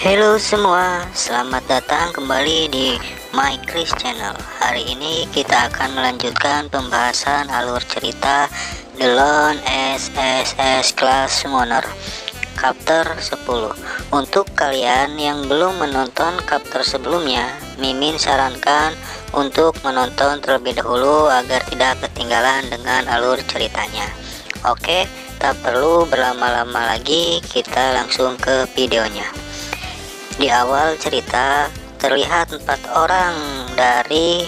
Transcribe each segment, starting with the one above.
Halo semua, selamat datang kembali di My Chris Channel. Hari ini kita akan melanjutkan pembahasan alur cerita The Lone SSS Class Summoner Chapter 10. Untuk kalian yang belum menonton chapter sebelumnya, Mimin sarankan untuk menonton terlebih dahulu agar tidak ketinggalan dengan alur ceritanya. Oke, tak perlu berlama-lama lagi, kita langsung ke videonya. Di awal cerita terlihat 4 orang dari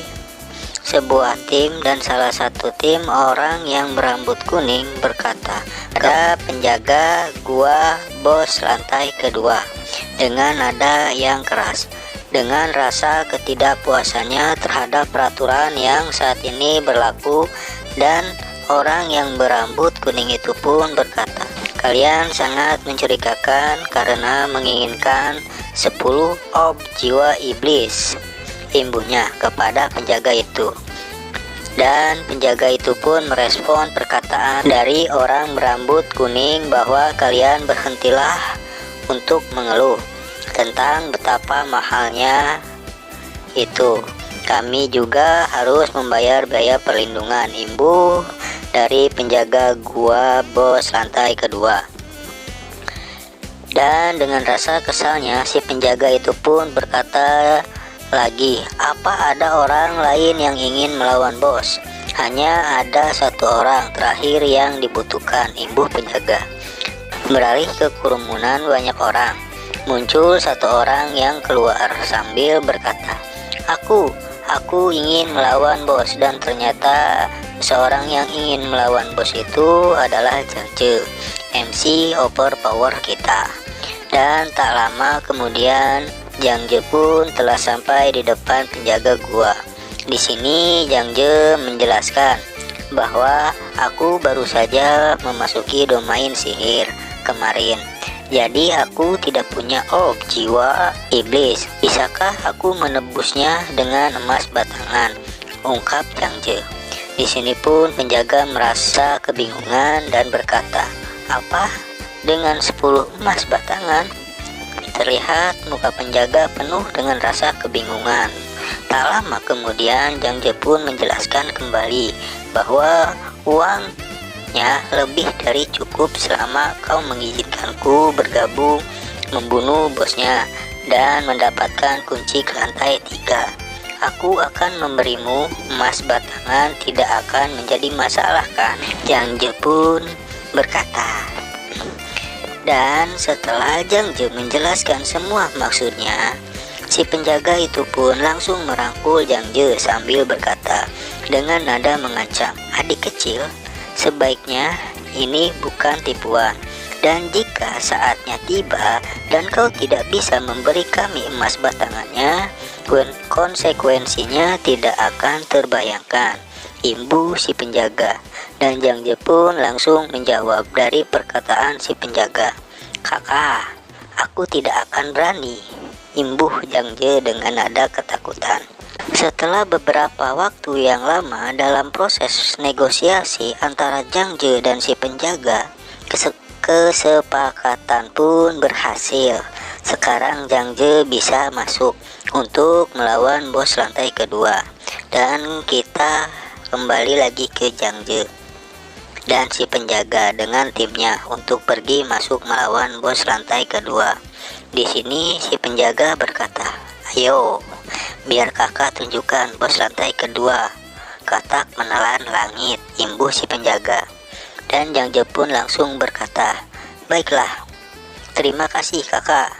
sebuah tim, dan salah satu tim orang yang berambut kuning berkata, "Ada penjaga gua, bos lantai kedua," dengan nada yang keras. Dengan rasa ketidakpuasannya terhadap peraturan yang saat ini berlaku, dan orang yang berambut kuning itu pun berkata, "Kalian sangat mencurigakan karena menginginkan 10 ob jiwa iblis," imbuhnya kepada penjaga itu. Dan penjaga itu pun merespon perkataan dari orang berambut kuning bahwa kalian berhentilah untuk mengeluh tentang betapa mahalnya itu. Kami juga harus membayar biaya perlindungan, imbuh dari penjaga gua bos lantai kedua. Dan dengan rasa kesalnya si penjaga itu pun berkata lagi, "Apa ada orang lain yang ingin melawan bos? Hanya ada satu orang terakhir yang dibutuhkan," imbuh penjaga. Beralih ke kerumunan banyak orang, muncul satu orang yang keluar sambil berkata, Aku ingin melawan bos." Dan ternyata seorang yang ingin melawan bos itu adalah Jangje, MC overpower kita. Dan tak lama kemudian Jangje pun telah sampai di depan penjaga gua. Di sini Jangje menjelaskan bahwa aku baru saja memasuki domain sihir kemarin. Jadi aku tidak punya ob jiwa iblis. Bisakah aku menebusnya dengan emas batangan? Ungkap Jangje. Di sini pun penjaga merasa kebingungan dan berkata, "Apa? Dengan 10 emas batangan?" Terlihat muka penjaga penuh dengan rasa kebingungan. Tak lama kemudian Jangje pun menjelaskan kembali bahwa uangnya lebih dari cukup selama kau mengizinkanku bergabung membunuh bosnya dan mendapatkan kunci ke lantai 3. Aku akan memberimu emas batangan, tidak akan menjadi masalah kan? Jangje pun berkata. Dan setelah Jangje menjelaskan semua maksudnya, si penjaga itu pun langsung merangkul Jangje sambil berkata dengan nada mengancam, "Adik kecil, sebaiknya ini bukan tipuan. Dan jika saatnya tiba dan kau tidak bisa memberi kami emas batangannya, konsekuensinya tidak akan terbayangkan," imbuh si penjaga. Dan Jangje pun langsung menjawab dari perkataan si penjaga, "Kakak, aku tidak akan berani," imbuh Jangje dengan nada ketakutan. Setelah beberapa waktu yang lama dalam proses negosiasi antara Jangje dan si penjaga, kesepakatan pun berhasil. Sekarang Jangje bisa masuk untuk melawan bos lantai kedua. Dan kita kembali lagi ke Jangje dan si penjaga dengan timnya untuk pergi masuk melawan bos lantai kedua. Di sini si penjaga berkata, "Ayo, biar kakak tunjukkan bos lantai kedua." Katak menelan langit, imbuh si penjaga. Dan Jangje pun langsung berkata, "Baiklah, terima kasih kakak."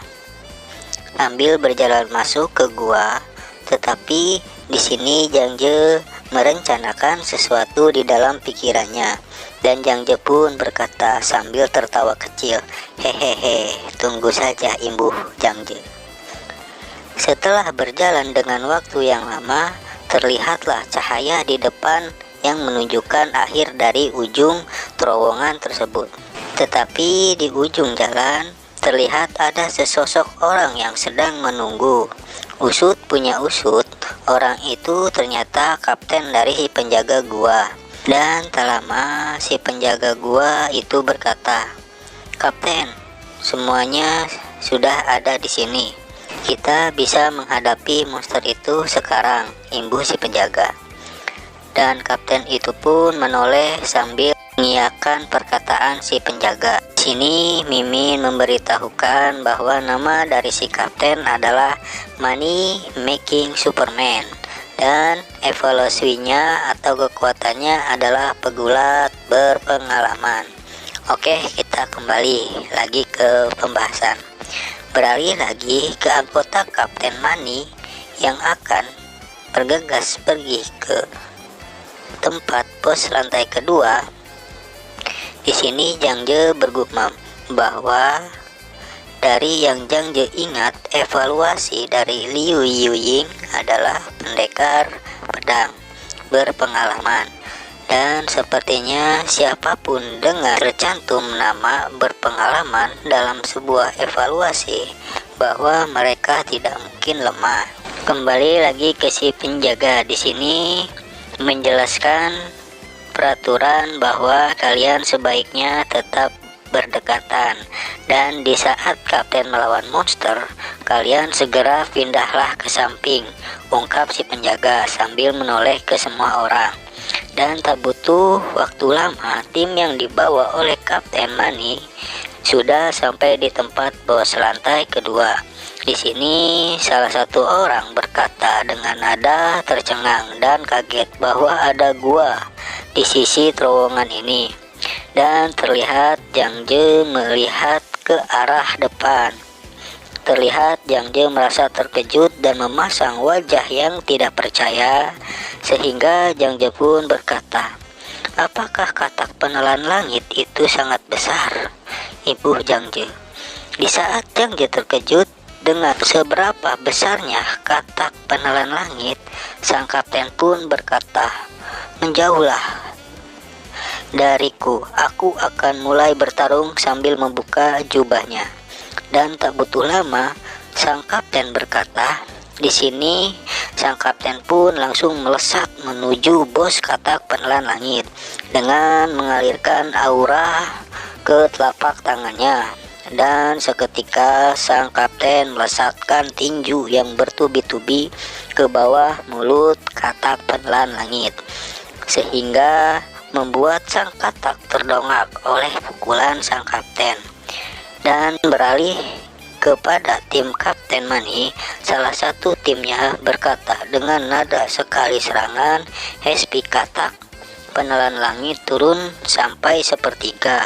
Sambil berjalan masuk ke gua, tetapi di sini Jangje merencanakan sesuatu di dalam pikirannya. Dan Jangje pun berkata sambil tertawa kecil, "Hehehe, tunggu saja," imbuh Jangje. Setelah berjalan dengan waktu yang lama, terlihatlah cahaya di depan yang menunjukkan akhir dari ujung terowongan tersebut. Tetapi di ujung jalan terlihat ada sesosok orang yang sedang menunggu. Usut punya usut, orang itu ternyata kapten dari si penjaga gua. Dan tak lama si penjaga gua itu berkata, "Kapten, semuanya sudah ada di sini. Kita bisa menghadapi monster itu sekarang, imbuh si penjaga. Dan kapten itu pun menoleh sambil mengiyakan perkataan si penjaga. Di sini Mimin memberitahukan bahwa nama dari si kapten adalah Money Making Superman dan evolusinya atau kekuatannya adalah pegulat berpengalaman. Oke, kita kembali lagi ke pembahasan. Beralih lagi ke anggota Kapten Money yang akan bergegas pergi ke tempat pos lantai kedua. Di sini Jang Je bergumam bahwa dari yang Jang Je ingat, evaluasi dari Liu Yuying adalah pendekar pedang berpengalaman. Dan sepertinya siapapun dengan tercantum nama berpengalaman dalam sebuah evaluasi bahwa mereka tidak mungkin lemah. Kembali lagi ke si penjaga di sini menjelaskan peraturan bahwa kalian sebaiknya tetap berdekatan, dan di saat kapten melawan monster, kalian segera pindahlah ke samping, ungkap si penjaga sambil menoleh ke semua orang. Dan tak butuh waktu lama, tim yang dibawa oleh Kapten Money sudah sampai di tempat bos lantai kedua. Di sini salah satu orang berkata dengan nada tercengang dan kaget bahwa ada gua di sisi terowongan ini. Dan terlihat Jang Je melihat ke arah depan. Terlihat Jang Je merasa terkejut dan memasang wajah yang tidak percaya, sehingga Jang Je pun berkata, "Apakah katak penelan langit itu sangat besar, Ibu Jang Je?" Di saat Jang Je terkejut dengan seberapa besarnya katak penelan langit, sang kapten pun berkata, "Menjauhlah dariku, aku akan mulai bertarung," sambil membuka jubahnya. Dan tak butuh lama, sang kapten berkata, di sini sang kapten pun langsung melesat menuju bos katak penelan langit dengan mengalirkan aura ke telapak tangannya. Dan seketika sang kapten melesatkan tinju yang bertubi-tubi ke bawah mulut katak penelan langit, sehingga membuat sang katak terdongak oleh pukulan sang kapten. Dan beralih kepada tim Kapten Money, salah satu timnya berkata dengan nada sekali serangan, HP katak penelan langit turun sampai sepertiga.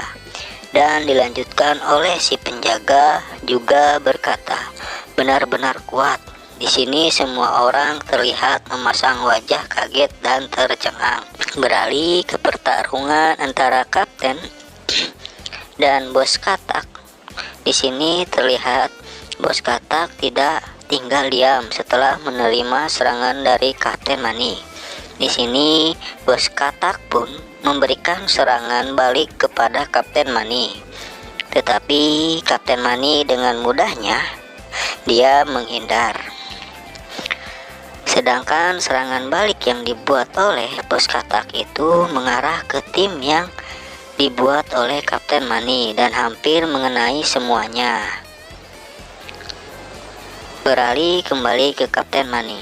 Dan dilanjutkan oleh si penjaga juga berkata, "Benar-benar kuat." Di sini semua orang terlihat memasang wajah kaget dan tercengang. Beralih ke pertarungan antara kapten dan bos katak. Di sini terlihat bos katak tidak tinggal diam setelah menerima serangan dari Kapten Money. Di sini bos katak pun memberikan serangan balik kepada Kapten Money. Tetapi Kapten Money dengan mudahnya dia menghindar. Sedangkan serangan balik yang dibuat oleh bos katak itu mengarah ke tim yang dibuat oleh Kapten Money dan hampir mengenai semuanya. Beralih kembali ke Kapten Money.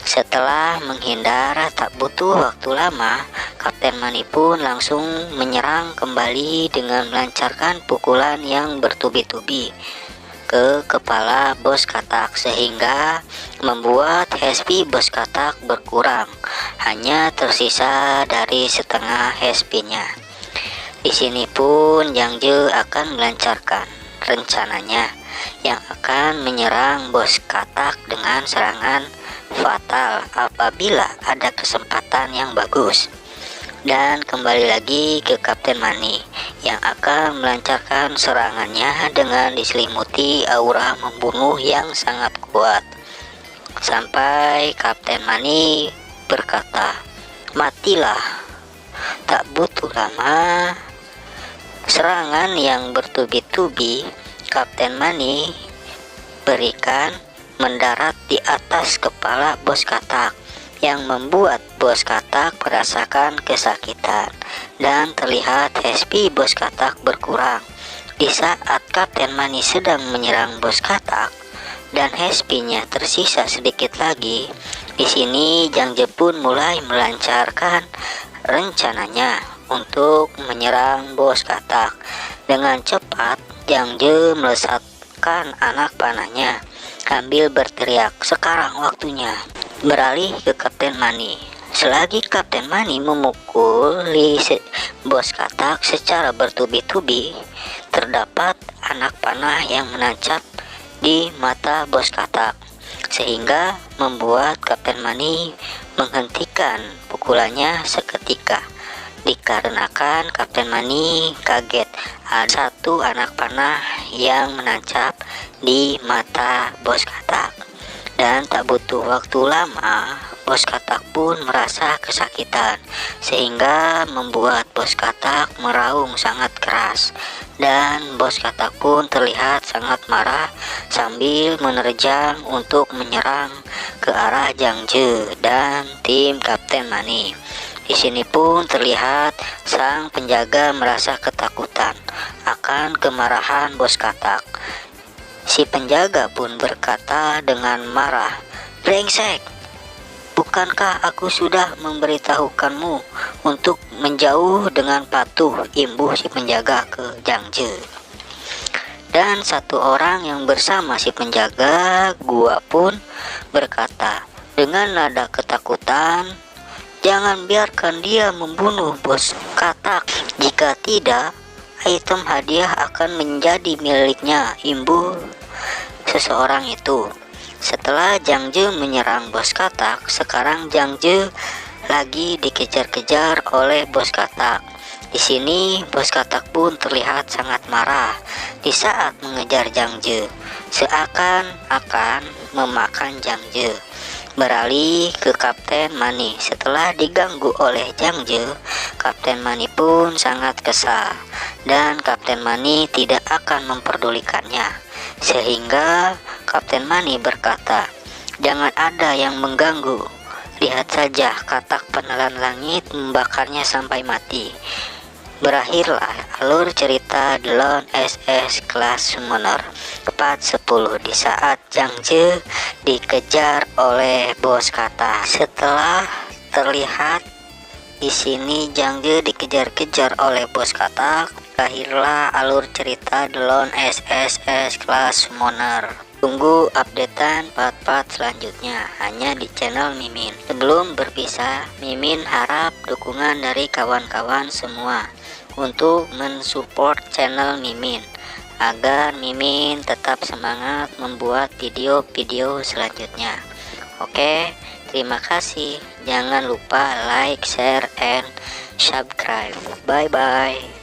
Setelah menghindar tak butuh waktu lama, Kapten Money pun langsung menyerang kembali dengan melancarkan pukulan yang bertubi-tubi ke kepala bos katak, sehingga membuat HP bos katak berkurang, hanya tersisa dari setengah HP-nya. Di sini pun Jang Je akan melancarkan rencananya yang akan menyerang bos katak dengan serangan fatal apabila ada kesempatan yang bagus. Dan kembali lagi ke Kapten Money yang akan melancarkan serangannya dengan diselimuti aura membunuh yang sangat kuat, sampai Kapten Money berkata, "Matilah." Tak butuh lama, serangan yang bertubi-tubi Kapten Money berikan mendarat di atas kepala bos katak, yang membuat bos katak merasakan kesakitan dan terlihat HP bos katak berkurang. Di saat Kapten Mani sedang menyerang bos katak dan HP-nya tersisa sedikit lagi, di sini Jang Je pun mulai melancarkan rencananya untuk menyerang bos katak. Dengan cepat Jang Je melesatkan anak panahnya sambil berteriak, "Sekarang waktunya." Beralih ke Kapten Mani. Selagi Kapten Mani memukuli bos katak secara bertubi-tubi, terdapat anak panah yang menancap di mata bos katak, sehingga membuat Kapten Mani menghentikan pukulannya seketika. Dikarenakan Kapten Mani kaget ada satu anak panah yang menancap di mata bos katak. Dan tak butuh waktu lama, bos katak pun merasa kesakitan, sehingga membuat bos katak meraung sangat keras. Dan bos katak pun terlihat sangat marah sambil menerjang untuk menyerang ke arah Jang Je dan tim Kapten Mani. Di sini pun terlihat sang penjaga merasa ketakutan akan kemarahan bos katak. Si penjaga pun berkata dengan marah, "Brengsek, bukankah aku sudah memberitahukanmu untuk menjauh dengan patuh?" Imbuh si penjaga ke Jang Je. Dan satu orang yang bersama si penjaga gua pun berkata dengan nada ketakutan, "Jangan biarkan dia membunuh bos katak. Jika tidak, item hadiah akan menjadi miliknya." Imbuh seseorang itu. Setelah Jang Je menyerang bos katak, sekarang Jang Je lagi dikejar-kejar oleh bos katak. Di sini bos katak pun terlihat sangat marah di saat mengejar Jang Je, seakan-akan memakan Jang Je. Beralih ke Kapten Mani. Setelah diganggu oleh Jang Je, Kapten Mani pun sangat kesal dan Kapten Mani tidak akan memperdulikannya, sehingga Kapten Mani berkata, "Jangan ada yang mengganggu. Lihat saja katak penelan langit membakarnya sampai mati." Berakhirlah alur cerita The Lone SS Class Summoner part 10 di saat Jang Je dikejar oleh bos katak. Setelah terlihat di sini Jang Je dikejar-kejar oleh bos katak, lahirlah alur cerita The Lone SSS Class Summoner. Tunggu updatean part-part selanjutnya hanya di channel Mimin. Sebelum berpisah, Mimin harap dukungan dari kawan-kawan semua untuk mensupport channel Mimin agar Mimin tetap semangat membuat video-video selanjutnya. Oke, terima kasih. Jangan lupa like, share, and subscribe. Bye bye.